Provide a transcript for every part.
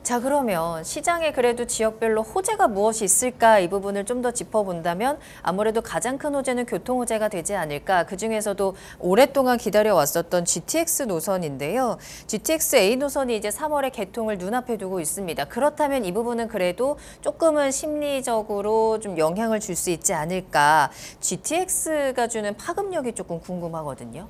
자, 그러면 시장에 그래도 지역별로 호재가 무엇이 있을까 이 부분을 좀 더 짚어본다면 아무래도 가장 큰 호재는 교통 호재가 되지 않을까. 그중에서도 오랫동안 기다려왔었던 GTX 노선인데요. GTX A 노선이 이제 3월에 개통을 눈앞에 두고 있습니다. 그렇다면 이 부분은 그래도 조금은 심리적으로 좀 영향을 줄 수 있지 않을까. GTX가 주는 파급력이 조금 궁금하거든요.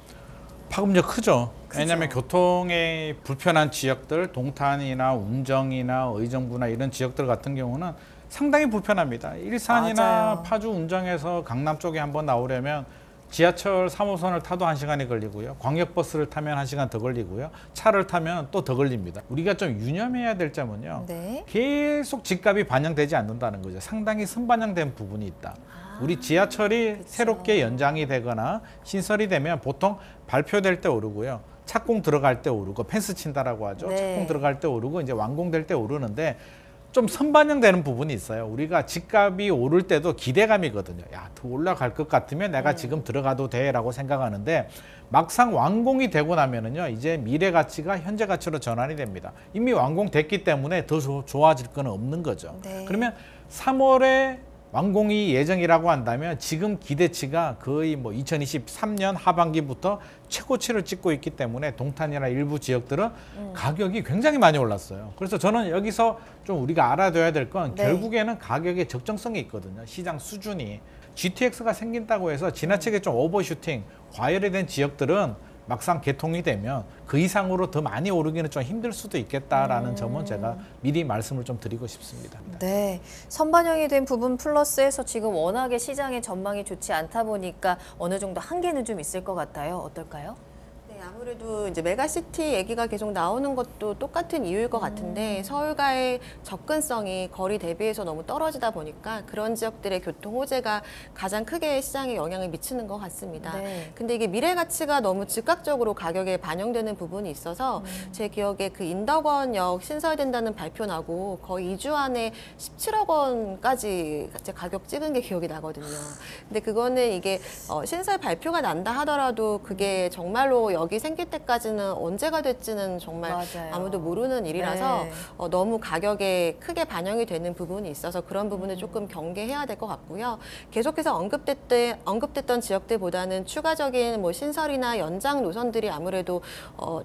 파급력 크죠. 그죠. 왜냐하면 교통에 불편한 지역들, 동탄이나 운정이나 의정부나 이런 지역들 같은 경우는 상당히 불편합니다. 일산이나 맞아요. 파주 운정에서 강남 쪽에 한번 나오려면 지하철 3호선을 타도 1시간이 걸리고요. 광역버스를 타면 1시간 더 걸리고요. 차를 타면 또 더 걸립니다. 우리가 좀 유념해야 될 점은요. 네. 계속 집값이 반영되지 않는다는 거죠. 상당히 선반영된 부분이 있다. 우리 지하철이 그쵸. 새롭게 연장이 되거나 신설이 되면 보통 발표될 때 오르고요. 착공 들어갈 때 오르고 펜스 친다라고 하죠. 네. 착공 들어갈 때 오르고 이제 완공될 때 오르는데 좀 선반영되는 부분이 있어요. 우리가 집값이 오를 때도 기대감이거든요. 야, 더 올라갈 것 같으면 내가 지금 들어가도 돼라고 생각하는데 막상 완공이 되고 나면은요, 이제 미래 가치가 현재 가치로 전환이 됩니다. 이미 완공됐기 때문에 더 좋아질 건 없는 거죠. 네. 그러면 3월에 완공이 예정이라고 한다면 지금 기대치가 거의 뭐 2023년 하반기부터 최고치를 찍고 있기 때문에 동탄이나 일부 지역들은 가격이 굉장히 많이 올랐어요. 그래서 저는 여기서 좀 우리가 알아둬야 될 건 네. 결국에는 가격의 적정성이 있거든요. 시장 수준이. GTX가 생긴다고 해서 지나치게 좀 오버슈팅, 과열이 된 지역들은 막상 개통이 되면 그 이상으로 더 많이 오르기는 좀 힘들 수도 있겠다라는 점은 제가 미리 말씀을 좀 드리고 싶습니다. 네, 선반영이 된 부분 플러스해서 지금 워낙에 시장의 전망이 좋지 않다 보니까 어느 정도 한계는 좀 있을 것 같아요. 어떨까요? 네, 아무래도 이제 메가시티 얘기가 계속 나오는 것도 똑같은 이유일 것 같은데 서울과의 접근성이 거리 대비해서 너무 떨어지다 보니까 그런 지역들의 교통 호재가 가장 크게 시장에 영향을 미치는 것 같습니다. 네. 근데 이게 미래 가치가 너무 즉각적으로 가격에 반영되는 부분이 있어서 제 기억에 그 인덕원역 신설된다는 발표 나고 거의 2주 안에 17억 원까지 이제 가격 찍은 게 기억이 나거든요. 근데 그거는 이게 신설 발표가 난다 하더라도 그게 정말로 여기 생길 때까지는 언제가 될지는 정말 맞아요. 아무도 모르는 일이라서 네. 너무 가격에 크게 반영이 되는 부분이 있어서 그런 부분을 조금 경계해야 될 것 같고요. 계속해서 언급됐던 지역들보다는 추가적인 뭐 신설이나 연장 노선들이 아무래도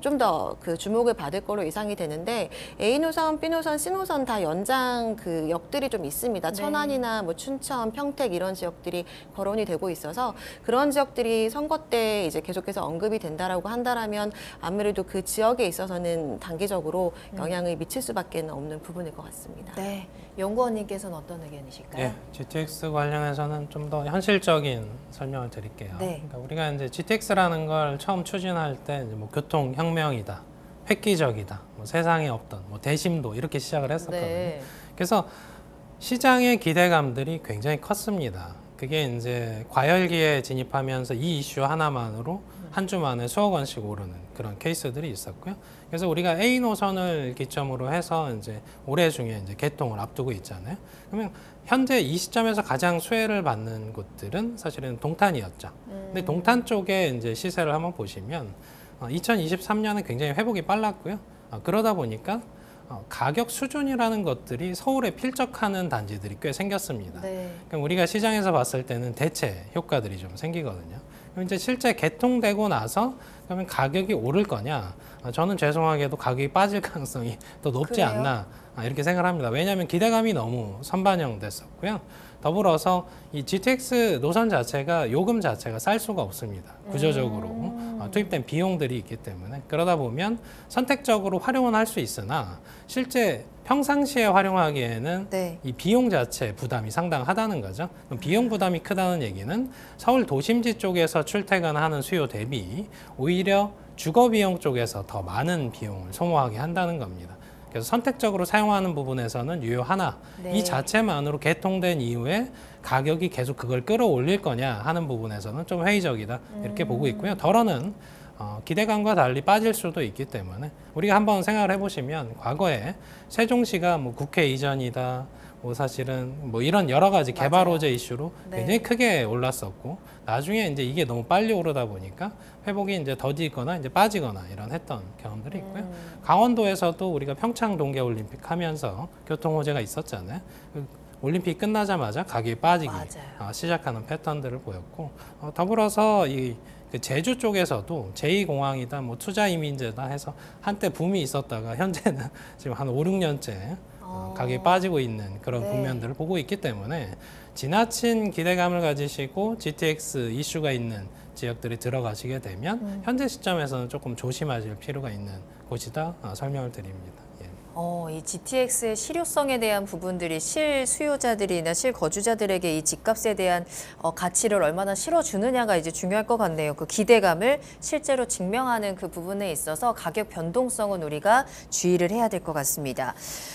좀 더 그 주목을 받을 거로 예상이 되는데 A 노선, B 노선, C 노선 다 연장 그 역들이 좀 있습니다. 네. 천안이나 뭐 춘천, 평택 이런 지역들이 거론이 되고 있어서 그런 지역들이 선거 때 이제 계속해서 언급이 된다라고 한다라면 아무래도 그 지역에 있어서는 단기적으로 영향을 미칠 수밖에 없는 부분일 것 같습니다. 네, 연구원님께서는 어떤 의견이실까요? 네, GTX 관련해서는 좀 더 현실적인 설명을 드릴게요. 네. 그러니까 우리가 이제 GTX라는 걸 처음 추진할 때 이제 뭐 교통 혁명이다, 획기적이다, 뭐 세상에 없던 뭐 대심도 이렇게 시작을 했었거든요. 네. 그래서 시장의 기대감들이 굉장히 컸습니다. 그게 이제 과열기에 진입하면서 이 이슈 하나만으로 한 주 만에 수억 원씩 오르는 그런 케이스들이 있었고요. 그래서 우리가 A 노선을 기점으로 해서 이제 올해 중에 이제 개통을 앞두고 있잖아요. 그러면 현재 이 시점에서 가장 수혜를 받는 곳들은 사실은 동탄이었죠. 근데 동탄 쪽에 이제 시세를 한번 보시면 2023년은 굉장히 회복이 빨랐고요. 그러다 보니까 가격 수준이라는 것들이 서울에 필적하는 단지들이 꽤 생겼습니다. 네. 그럼 우리가 시장에서 봤을 때는 대체 효과들이 좀 생기거든요. 그럼 이제 실제 개통되고 나서 그러면 가격이 오를 거냐? 저는 죄송하게도 가격이 빠질 가능성이 더 높지 그래요? 않나 이렇게 생각을 합니다. 왜냐하면 기대감이 너무 선반영됐었고요. 더불어서 이 GTX 노선 자체가 요금 자체가 쌀 수가 없습니다. 구조적으로 투입된 비용들이 있기 때문에 그러다 보면 선택적으로 활용은 할 수 있으나 실제 평상시에 활용하기에는 네. 이 비용 자체 부담이 상당하다는 거죠. 그럼 비용 부담이 크다는 얘기는 서울 도심지 쪽에서 출퇴근하는 수요 대비 오히려 주거 비용 쪽에서 더 많은 비용을 소모하게 한다는 겁니다. 그래서 선택적으로 사용하는 부분에서는 유효하나 네. 이 자체만으로 개통된 이후에 가격이 계속 그걸 끌어올릴 거냐 하는 부분에서는 좀 회의적이다 이렇게 보고 있고요. 덜어는 기대감과 달리 빠질 수도 있기 때문에 우리가 한번 생각을 해보시면 과거에 세종시가 뭐 국회 이전이다, 뭐 사실은 뭐 이런 여러 가지 개발 맞아요. 호재 이슈로 네. 굉장히 크게 올랐었고 나중에 이제 이게 너무 빨리 오르다 보니까 회복이 이제 더디거나 이제 빠지거나 이런 했던 경험들이 있고요. 강원도에서도 우리가 평창 동계올림픽 하면서 교통 호재가 있었잖아요. 그 올림픽 끝나자마자 가격이 빠지기 맞아요. 시작하는 패턴들을 보였고 더불어서 그 제주 쪽에서도 제2공항이다, 뭐 투자 이민제다 해서 한때 붐이 있었다가 현재는 지금 한 5, 6년째 가격이 빠지고 있는 그런 네. 국면들을 보고 있기 때문에 지나친 기대감을 가지시고 GTX 이슈가 있는 지역들이 들어가시게 되면 현재 시점에서는 조금 조심하실 필요가 있는 곳이다 설명을 드립니다. 예. 이 GTX의 실효성에 대한 부분들이 실수요자들이나 실거주자들에게 이 집값에 대한 가치를 얼마나 실어주느냐가 이제 중요할 것 같네요. 그 기대감을 실제로 증명하는 그 부분에 있어서 가격 변동성은 우리가 주의를 해야 될 것 같습니다.